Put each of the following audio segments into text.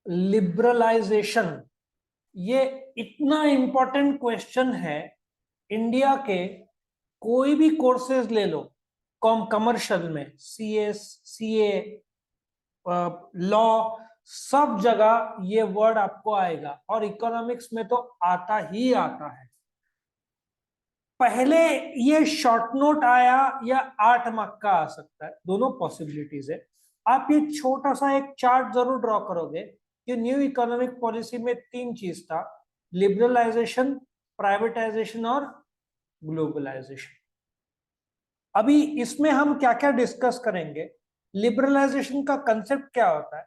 Liberalisation, ये इतना important question है। इंडिया के कोई भी कोर्सेज ले लो, कॉमर्शियल में, सीएस, सीए, लॉ, सब जगह ये वर्ड आपको आएगा, और इकोनॉमिक्स में तो आता ही आता है। पहले ये शॉर्ट नोट आया या 8 मार्क का आ सकता है, दोनों पॉसिबिलिटीज है। आप ये छोटा सा एक चार्ट जरूर ड्रॉ करोगे कि न्यू इकोनॉमिक पॉलिसी में 3 चीज था: लिबरलाइजेशन, प्राइवेटाइजेशन और ग्लोबलाइजेशन। अभी इसमें हम क्या क्या डिस्कस करेंगे, लिबरलाइजेशन का कंसेप्ट क्या होता है,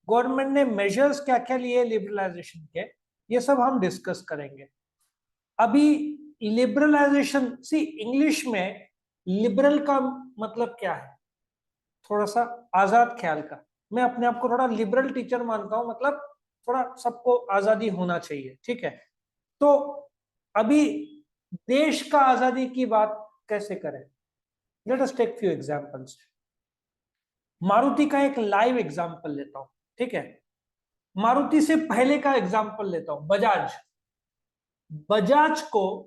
गवर्नमेंट ने मेजर्स क्या क्या लिए लिबरलाइजेशन के, ये सब हम डिस्कस करेंगे। अभी लिबरलाइजेशन, सी इंग्लिश में लिबरल का मतलब क्या है, थोड़ा सा आजाद ख्याल का। मैं अपने आप को थोड़ा लिबरल टीचर मानता हूं, मतलब थोड़ा सबको आजादी होना चाहिए, ठीक है। तो अभी देश का आजादी की बात कैसे करें, let us take few examples. Maruti का एक लाइव एग्जांपल लेता हूं, ठीक है। मारुति से पहले का एग्जांपल लेता हूं, बजाज। बजाज को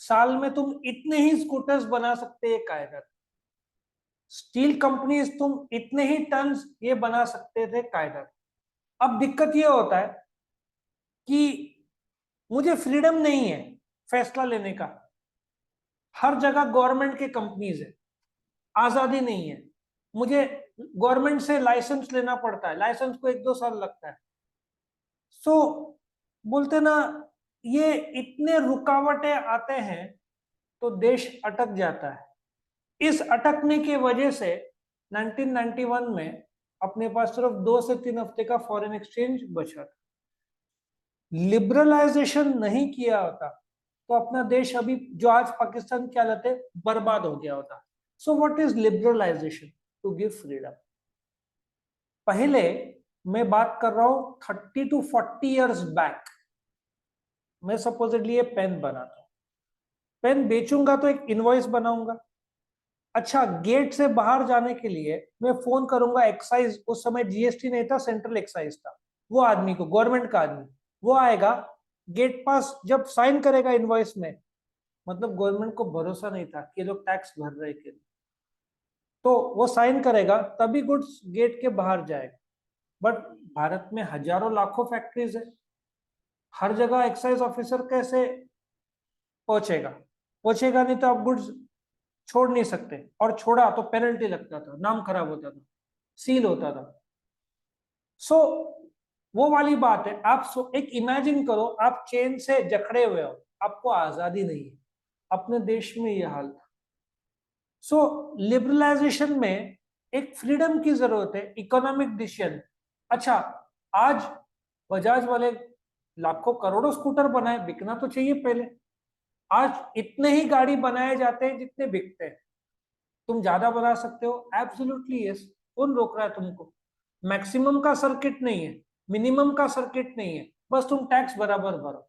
साल में तुम इतने ही स्कूटर्स बना सकते हैं कायदत। स्टील कंपनीज तुम इतने ही टन ये बना सकते थे कायदत। अब दिक्कत ये होता है कि मुझे फ्रीडम नहीं है फैसला लेने का, हर जगह गवर्नमेंट के कंपनीज है, आजादी नहीं है। मुझे गवर्नमेंट से लाइसेंस लेना पड़ता है, लाइसेंस को 1-2 साल लगता है। सो बोलते ना, ये इतने रुकावटें आते हैं तो देश अटक जाता है। इस अटकने की वजह से 1991 में अपने पास सिर्फ 2 से 3 हफ्ते का फॉरेन एक्सचेंज बचा था। लिबरलाइजेशन नहीं किया होता तो अपना देश अभी जो आज पाकिस्तान की हालत है, बर्बाद हो गया होता। So what is liberalisation? To give freedom. पहले मैं बात कर रहा हूं 30 to 40 years बैक। मैं सपोजिटली ये पेन बनाता हूं, पेन बेचूंगा तो एक इनवॉइस बनाऊंगा। अच्छा, गेट से बाहर जाने के लिए मैं फोन करूंगा एक्साइज, उस समय जीएसटी नहीं था, सेंट्रल एक्साइज था, वो आदमी को, गवर्नमेंट का आदमी, वो आएगा गेट पास, जब साइन करेगा इनवॉइस में, मतलब गवर्नमेंट को भरोसा नहीं था कि लोग टैक्स भर रहे के लिए, तो वो साइन करेगा तभी गुड्स गेट के बाहर जाएगा। बट भारत में हजारों लाखों फैक्ट्रीज है, हर जगह एक्साइज ऑफिसर कैसे पहुंचेगा? पहुंचेगा नहीं तो आप गुड्स छोड़ नहीं सकते, और छोड़ा तो पेनल्टी लगता था, नाम खराब होता था, सील होता था। सो वो वाली बात है। आप एक इमेजिन करो, आप चेन से जकड़े हुए हो, आपको आजादी नहीं है। अपने देश में ये हाल था। सो लिबरलाइजेशन में एक फ्रीडम की जरूरत है, इकोनॉमिक डिसीजन। अच्छा, आज बजाज वाले लाखों करोड़ों स्कूटर बनाए, बिकना तो चाहिए पहले। आज इतने ही गाड़ी बनाए जाते हैं जितने बिकते हैं। तुम ज्यादा बना सकते हो, एब्सोल्युटली यस, कौन रोक रहा है तुमको? मैक्सिमम का सर्किट नहीं है, मिनिमम का सर्किट नहीं है, बस तुम टैक्स बराबर भरो।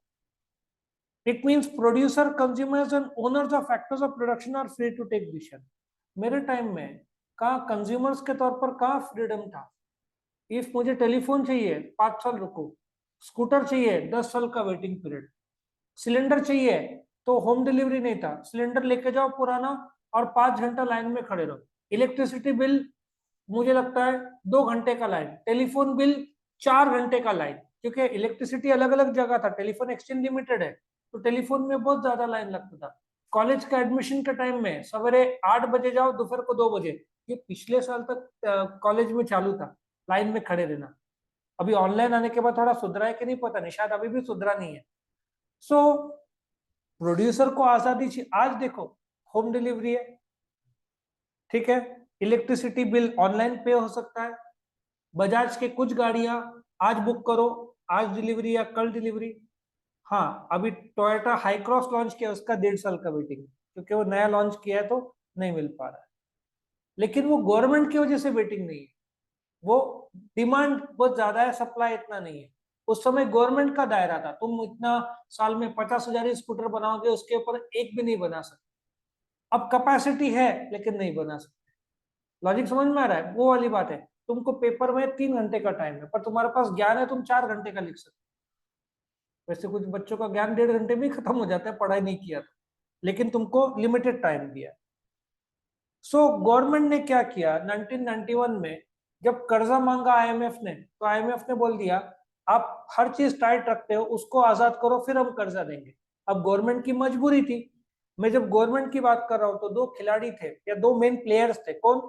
It means producer, consumers and owners of factors of production are free to take decision. मेरे टाइम में कहा कंज्यूमर्स के तौर पर कहा फ्रीडम था। इफ मुझे टेलीफोन चाहिए 5 साल रुको, स्कूटर चाहिए 10 साल का वेटिंग पीरियड, सिलेंडर चाहिए तो होम डिलीवरी नहीं था, सिलेंडर लेके जाओ पुराना और 5 घंटा लाइन में खड़े रहो। इलेक्ट्रिसिटी बिल मुझे लगता है 2 घंटे का लाइन, टेलीफोन बिल 4 घंटे का लाइन, क्योंकि इलेक्ट्रिसिटी अलग अलग जगह था, टेलीफोन एक्सचेंज लिमिटेड है, तो टेलीफोन में बहुत ज्यादा लाइन लगता था। कॉलेज का एडमिशन के टाइम में सवेरे 8 बजे जाओ, दोपहर को 2 बजे, ये पिछले साल तक कॉलेज में चालू था, लाइन में खड़े रहना। अभी ऑनलाइन आने के बाद थोड़ा सुधरा है कि नहीं पता नहीं, शायद अभी भी सुधरा नहीं है। सो प्रोड्यूसर को आजादी चाहिए। आज देखो होम डिलीवरी है, ठीक है, इलेक्ट्रिसिटी बिल ऑनलाइन पे हो सकता है, बजाज के कुछ गाड़ियां आज बुक करो आज डिलीवरी या कल डिलीवरी। हाँ, अभी टोयोटा हाई क्रॉस लॉन्च किया, उसका 1.5 साल का वेटिंग, क्योंकि वो नया लॉन्च किया है तो नहीं मिल पा रहा है। लेकिन वो गवर्नमेंट की वजह से वेटिंग नहीं है, वो डिमांड बहुत ज्यादा है, सप्लाई इतना नहीं है। उस समय गवर्नमेंट का दायरा था, तुम इतना साल में 50,000 स्कूटर बनाओगे, उसके ऊपर एक भी नहीं बना सकते। अब कैपेसिटी है लेकिन नहीं बना सकते। लॉजिक समझ में आ रहा है? वो वाली बात है। तुमको पेपर में 3 घंटे का टाइम है, पर तुम्हारे पास ज्ञान है, तुम 4 घंटे का लिख सकते हो। वैसे कुछ बच्चों का ज्ञान 1.5 घंटे में ही खत्म हो जाता है, पढ़ाई नहीं किया तो, लेकिन तुमको लिमिटेड टाइम दिया। सो गवर्नमेंट ने क्या किया 1991 में, जब कर्जा मांगा आईएमएफ ने, तो आईएमएफ ने बोल दिया आप हर चीज टाइट रखते हो, उसको आजाद करो फिर हम कर्जा देंगे। अब गवर्नमेंट की मजबूरी थी। मैं जब गवर्नमेंट की बात कर रहा हूं तो दो खिलाड़ी थे या दो मेन प्लेयर्स थे। कौन?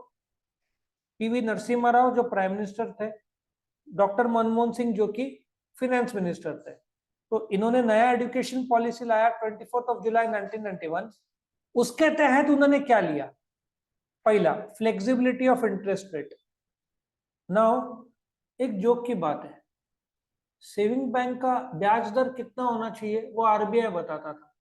पीवी नरसिम्हा राव जो प्राइम मिनिस्टर थे, डॉक्टर मनमोहन सिंह जो कि फिनेंस मिनिस्टर थे। तो इन्होंने नया एजुकेशन पॉलिसी लाया 24 जुलाई 1991। उसके तहत उन्होंने क्या लिया? पहला, flexibility of interest rate. Now एक जोक की बात है, सेविंग बैंक का ब्याज दर कितना होना चाहिए वो आरबीआई बताता था,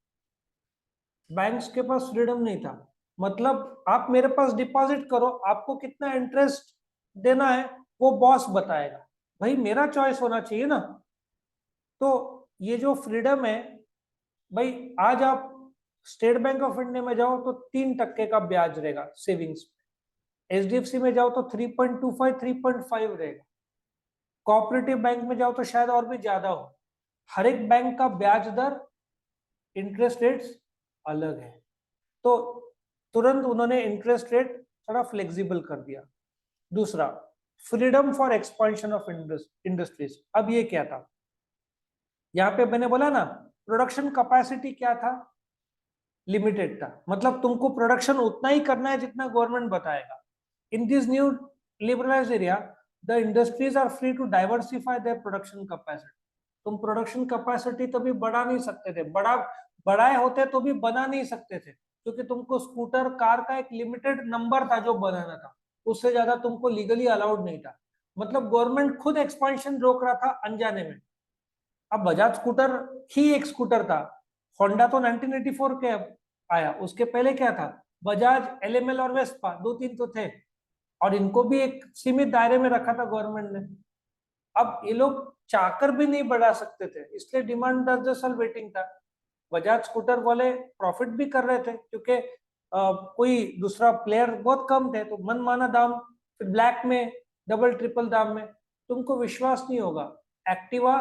बैंक्स के पास फ्रीडम नहीं था। मतलब आप मेरे पास डिपॉजिट करो, आपको कितना इंटरेस्ट देना है वो बॉस बताएगा, भाई मेरा चॉइस होना चाहिए ना। तो ये जो फ्रीडम है, भाई आज आप स्टेट बैंक ऑफ इंडिया में जाओ तो 3% का ब्याज रहेगा सेविंग्स में, एचडीएफसी में जाओ तो 3.25 3.5 रहेगा, कोऑपरेटिव बैंक में जाओ तो शायद और भी ज्यादा हो। हर एक बैंक का ब्याज दर, इंटरेस्ट रेट्स अलग है। तो तुरंत उन्होंने इंटरेस्ट रेट थोड़ा फ्लेक्सिबल कर दिया। दूसरा, freedom for expansion of industries. अब ये क्या था? यहाँ पे मैंने बोला ना, प्रोडक्शन कैपेसिटी क्या था? लिमिटेड था। मतलब तुमको प्रोडक्शन उतना ही करना है जितना गवर्नमेंट बताएगा। In this new liberalised area, the industries are free to diversify their production capacity. तुम प्रोडक्शन कैपेसिटी तो भी बढ़ा नहीं सकते थे, बढ़ाए होते तो भी बना नहीं सकते थे, क्योंकि तुमको स्कूटर कार का एक लिमिटेड नंबर था जो बनाना था, उससे ज्यादा तुमको लीगली अलाउड नहीं था। मतलब गवर्नमेंट खुद एक्सपांशन रोक रहा था अनजाने में। अब बजाज स्कूटर ही एक स्कूटर था, होंडा तो 1984 के आया, उसके पहले क्या था? बजाज, एलएमएल और वेस्पा, दो तीन तो थे, और इनको भी एक सीमित दायरे में रखा था गवर्नमेंट ने। अब ये लोग चाहकर भी नहीं बढ़ा सकते थे, इसलिए डिमांड 10-10 साल वेटिंग था। बजाज स्कूटर वाले प्रॉफिट भी कर रहे थे, क्योंकि कोई दूसरा प्लेयर बहुत कम थे, तो मनमाना दाम, फिर ब्लैक में डबल ट्रिपल दाम में। तुमको विश्वास नहीं होगा, एक्टिवा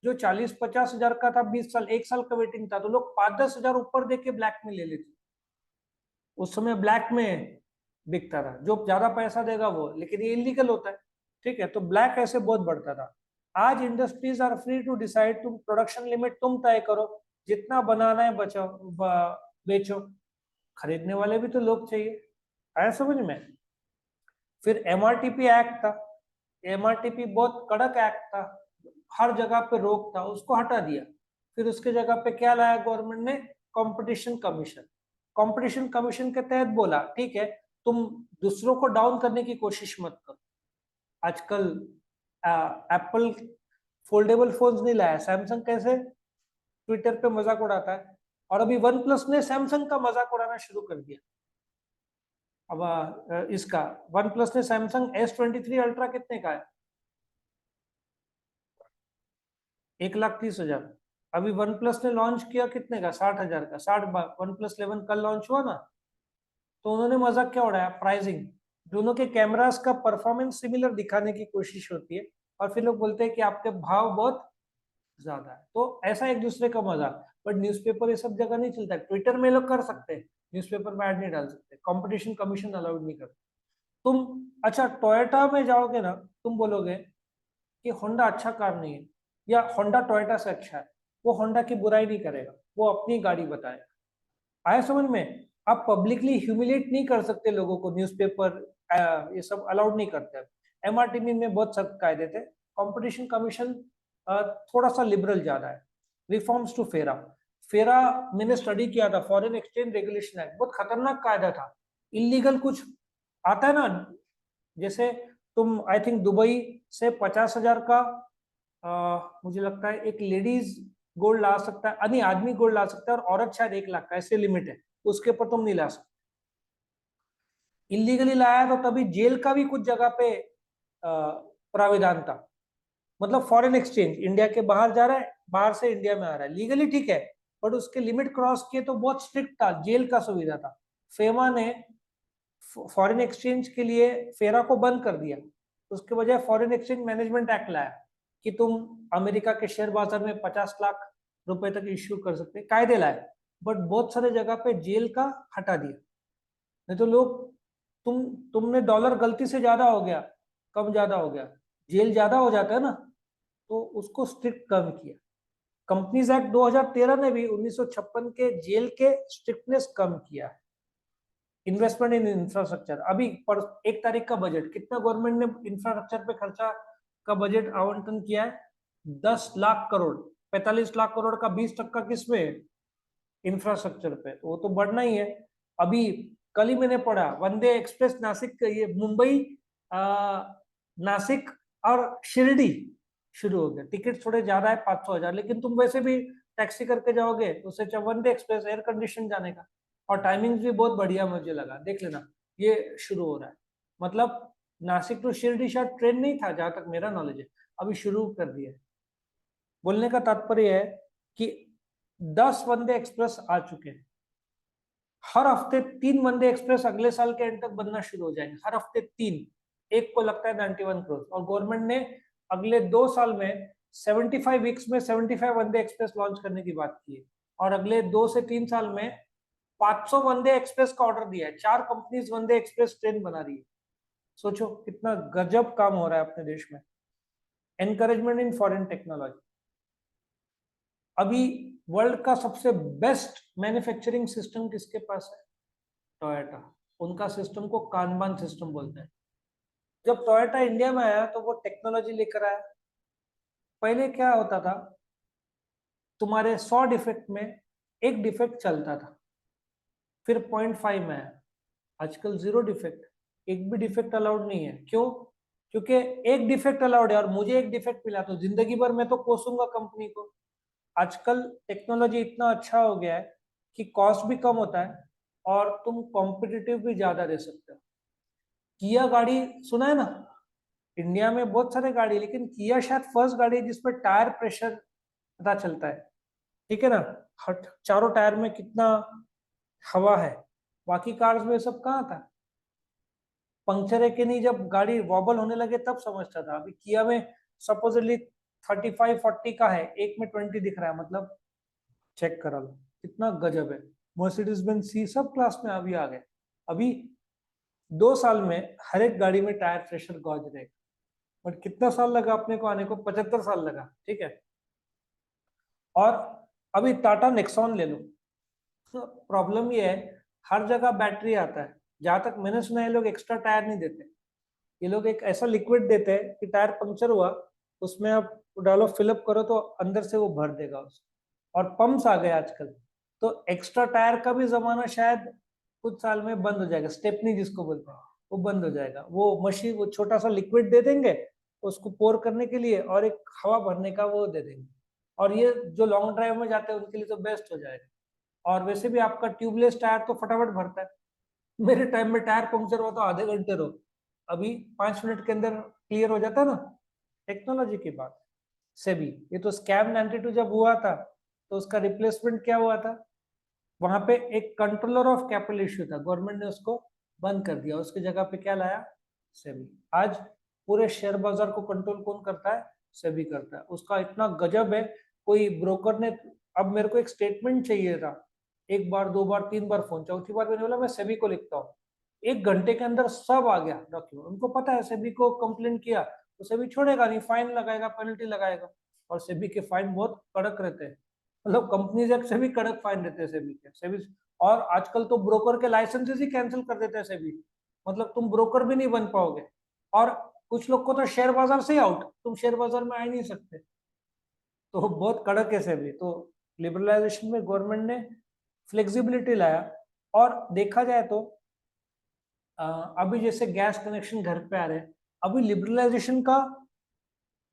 जो 40-50 हजार का था, 20 साल, 1 साल का वेटिंग था, तो लोग 5-10 हजार ऊपर देके ब्लैक में ले लेते। उस समय ब्लैक में बिकता था, जो ज्यादा पैसा देगा वो, लेकिन ये इलीगल होता है, ठीक है। तो ब्लैक ऐसे बहुत बढ़ता था। आज industries are free to decide, तुम प्रोडक्शन लिमिट तुम तय करो, जितना बनाना है बेचो, खरीदने वाले भी तो लोग चाहिए। आया समझ में? फिर एमआरटीपी एक्ट था, एमआरटीपी बहुत कड़क एक्ट था, हर जगह पे रोक था, उसको हटा दिया। फिर उसके जगह पे क्या लाया गवर्नमेंट ने? Competition commission. कंपटीशन कमीशन के तहत बोला ठीक है, तुम दूसरों को डाउन करने की कोशिश मत करो। आजकल एप्पल फोल्डेबल फोन्स नहीं लाया, सैमसंग कैसे ट्विटर पे मजाक उड़ाता है, और अभी वन प्लस ने सैमसंग का मजाक उड़ाना शुरू कर दिया। अब इसका वन प्लस ने सैमसंग S23 अल्ट्रा कितने का है? 1,30,000। अभी वन प्लस ने लॉन्च किया कितने का? 60,000 का। 60 वन प्लस 11 कल लॉन्च हुआ ना, तो उन्होंने मजाक क्या उड़ाया? प्राइसिंग। दोनों के कैमरास का परफॉर्मेंस सिमिलर दिखाने की कोशिश होती है, और फिर लोग बोलते हैं कि आपके भाव बहुत ज्यादा है, तो ऐसा एक दूसरे का मजाक। बट न्यूज़पेपर ये सब जगह नहीं चलता। ट्विटर में लोग कर सकते हैं, न्यूज़पेपर में ऐड नहीं डाल सकते, कंपटीशन कमीशन अलाउड नहीं करता। तुम अच्छा टोयोटा में जाओगे ना, तुम बोलोगे कि होंडा अच्छा कार नहीं है, या होंडा टोयोटा से अच्छा है, वो होंडा की बुराई नहीं करेगा, वो अपनी गाड़ी बताएगा। आया समझ में? आप पब्लिकली ह्यूमिलेट नहीं कर सकते लोगों को, न्यूज़पेपर ये सब अलाउड नहीं करते। एमआरटीबी में बहुत सख्त कायदे थे, कंपटीशन कमीशन थोड़ा सा लिबरल ज्यादा है। रिफॉर्म्स टू फेरा, फेरा मैंने स्टडी किया था, फॉरेन एक्सचेंज रेगुलेशन एक्ट, बहुत खतरनाक कायदा था। इलीगल कुछ आता है ना, जैसे तुम आई थिंक दुबई से 50,000 का मुझे लगता है एक लेडीज गोल्ड ला सकता है, नहीं आदमी गोल्ड ला सकता है, और औरत शायद 1 लाख का, ऐसे लिमिट है, उसके ऊपर तुम नहीं ला सकते। इलीगली लाया तो तभी जेल का भी कुछ जगह पे प्राविधान था। मतलब फॉरेन एक्सचेंज इंडिया के बाहर जा रहा है, बाहर से इंडिया में आ रहा है, लीगली ठीक है, बट उसके लिमिट क्रॉस किए तो बहुत स्ट्रिक्ट था, जेल का सुविधा था। फेमा ने फॉरेन एक्सचेंज के लिए फेरा को बंद कर दिया, उसके बजाय फॉरेन एक्सचेंज मैनेजमेंट एक्ट लाया कि तुम अमेरिका के शेयर बाजार में 50 लाख रुपए तक इश्यू कर सकते, कायदे लाए, बट बहुत सारे जगह पे जेल का हटा दिया। नहीं तो लोग, तुमने डॉलर गलती से ज्यादा हो गया, कम ज्यादा हो गया, जेल ज्यादा हो जाता है ना, तो उसको स्ट्रिक्ट कम किया। कंपनीज एक्ट 2013 ने भी 1956 के जेल के स्ट्रिक्टनेस कम किया है। इन्वेस्टमेंट इन इंफ्रास्ट्रक्चर, अभी पर 1 तारीख का बजट कितना गवर्नमेंट ने इंफ्रास्ट्रक्चर पे खर्चा का बजट आवंटन किया है? 10 लाख करोड़। 45 लाख करोड़ का 20% किस में? इंफ्रास्ट्रक्चर पे। तो वो तो बढ़ना ही है। अभी कल ही मैंने पढ़ा, वंदे एक्सप्रेस नासिक, ये मुंबई नासिक और शिरडी शुरू हो गया। टिकट थोड़े ज्यादा है, 500,000, लेकिन तुम वैसे भी टैक्सी करके जाओगे तो उससे अच्छा वंदे एक्सप्रेस एयर कंडीशन जाने का, और टाइमिंग भी बहुत बढ़िया मुझे लगा, देख लेना, ये शुरू हो रहा है। मतलब नासिक टू शिरडी शायद ट्रेन नहीं था, जहां तक मेरा नॉलेज है, अभी शुरू कर दिया है। बोलने का तात्पर्य है कि 10 वंदे एक्सप्रेस आ चुके हैं। हर हफ्ते 3 वंदे एक्सप्रेस अगले साल के एंड तक बनना शुरू हो जाएंगे, हर हफ्ते 3। एक को लगता है 91 करोड़, और गवर्नमेंट ने अगले 2 साल में 75 वीक्स में 75 वंदे एक्सप्रेस लॉन्च करने की बात की है, और अगले 2 से 3 साल में 500 वंदे एक्सप्रेस का ऑर्डर दिया है। 4 कंपनीज वंदे एक्सप्रेस ट्रेन बना रही है। सोचो कितना गजब काम हो रहा है अपने देश में। Encouragement in foreign technology. अभी वर्ल्ड का सबसे बेस्ट मैन्युफैक्चरिंग सिस्टम किसके पास है? टोयोटा। उनका सिस्टम को कानबान सिस्टम बोलते हैं। जब टोयोटा इंडिया में आया तो वो टेक्नोलॉजी लेकर आया। पहले क्या होता था, तुम्हारे 100 डिफेक्ट में एक डिफेक्ट चलता था, फिर 0.5 में आया, आजकल 0 डिफेक्ट, एक भी डिफेक्ट अलाउड नहीं है। क्यों? क्योंकि एक डिफेक्ट अलाउड है और मुझे एक डिफेक्ट मिला तो जिंदगी भर मैं तो कोसूंगा कंपनी को। आजकल टेक्नोलॉजी इतना अच्छा हो गया है कि कॉस्ट भी कम होता है और तुम कॉम्पिटिटिव भी ज्यादा दे सकते हो। किया गाड़ी सुना है ना? इंडिया में बहुत सारे गाड़ी, लेकिन किया शायद फर्स्ट गाड़ी है जिसपे टायर प्रेशर पता चलता है। ठीक है ना? चारों टायर में कितना हवा है, बाकी कार्स में सब कहाँ था? पंक्चर है कि नहीं, जब गाड़ी वॉबल होने लगे तब समझता था। अभी किया में सपोजिटली 35-40 का है, एक में 20 दिख रहा है, मतलब चेक करा लो कितना गजब है। मर्सिडीज बेंज सी सब क्लास में अभी आ गए। अभी 2 साल में हर एक गाड़ी में टायर प्रेशर गॉज रहेगा। बट कितना साल लगा अपने को आने को? 75 साल लगा। ठीक है। और अभी टाटा नेक्सॉन ले लो, तो प्रॉब्लम ये है, हर जगह बैटरी आता है, जहां तक मैंने सुना है लोग एक्स्ट्रा टायर नहीं देते। ये लोग एक ऐसा लिक्विड देते हैं कि टायर पंक्चर हुआ, उसमें आप डालो, फिलअप करो तो अंदर से वो भर देगा उसको। और पंप्स आ गए आजकल, तो एक्स्ट्रा टायर का भी जमाना शायद कुछ साल में बंद हो जाएगा। स्टेपनी जिसको बोलते हैं, वो बंद हो जाएगा। वो मशीन, वो छोटा सा लिक्विड दे देंगे उसको पोर करने के लिए, और एक हवा भरने का वो दे देंगे, और ये जो लॉन्ग ड्राइव में जाते हैं उनके लिए तो बेस्ट हो जाएगा। और वैसे भी आपका ट्यूबलेस टायर तो फटाफट भरता है। मेरे टाइम में टायर पंक्चर हुआ तो आधे घंटे रहो, अभी 5 मिनट के अंदर क्लियर हो जाता है ना। टेक्नोलॉजी की बात से भी, ये तो स्कैम 92 जब हुआ था तो उसका रिप्लेसमेंट क्या हुआ था? वहां पे एक कंट्रोलर ऑफ कैपिटल इश्यू था, गवर्नमेंट ने उसको बंद कर दिया, उसकी जगह पे क्या लाया? सेबी। आज पूरे शेयर बाजार को कंट्रोल कौन करता है? सेबी करता है। उसका इतना गजब है, कोई ब्रोकर ने, अब मेरे को एक स्टेटमेंट चाहिए था, 1 बार 2 बार 3 बार फोन, चौथी बार मैंने बोला मैं सेबी को लिखता हूँ, 1 घंटे के अंदर सब आ गया डॉक्यूमेंट। उनको पता है सेबी को कंप्लेन किया तो सेबी छोड़ेगा नहीं, फाइन लगाएगा, पेनल्टी लगाएगा। और सेबी के फाइन बहुत कड़क रहते हैं, मतलब कंपनीज एक्ट से भी कड़क फाइन रहते हैं सेबी के। सेबी, और आजकल तो ब्रोकर के लाइसेंसेस ही कैंसिल कर देते हैं सेबी, मतलब तुम ब्रोकर भी नहीं बन पाओगे। और कुछ लोग को तो शेयर बाजार से ही आउट, तुम शेयर बाजार में आ ही नहीं सकते। तो बहुत कड़क है सेबी। तो लिबरलाइजेशन में गवर्नमेंट ने फ्लेक्सिबिलिटी लाया। और देखा जाए तो अभी जैसे गैस कनेक्शन घर पे आ रहे हैं, अभी लिबरलाइजेशन का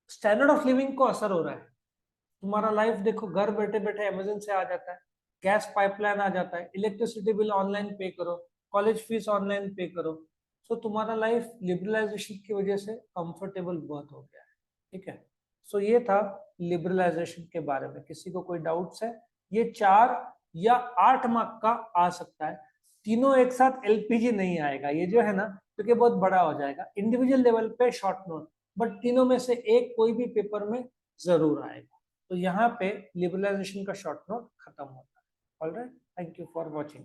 स्टैंडर्ड ऑफ लिविंग को असर हो रहा है। तुम्हारा लाइफ देखो, घर बैठे बैठे अमेजन से आ जाता है, गैस पाइपलाइन आ जाता है, इलेक्ट्रिसिटी बिल ऑनलाइन पे करो, कॉलेज फीस ऑनलाइन पे करो। सो तुम्हारा लाइफ लिबरलाइजेशन की वजह से कंफर्टेबल बहुत हो गया है। ठीक है। सो ये था लिबरलाइजेशन के बारे में। किसी को कोई डाउट्स है? ये 4 या 8 मार्क का आ सकता है, तीनों एक साथ एलपीजी नहीं आएगा। ये जो है ना, क्योंकि बहुत बड़ा हो जाएगा। इंडिविजुअल लेवल पे शॉर्ट नोट, बट तीनों में से एक कोई भी पेपर में जरूर आएगा। तो यहाँ पे लिबरलाइजेशन का शॉर्ट नोट खत्म होता है। Alright, thank you for watching.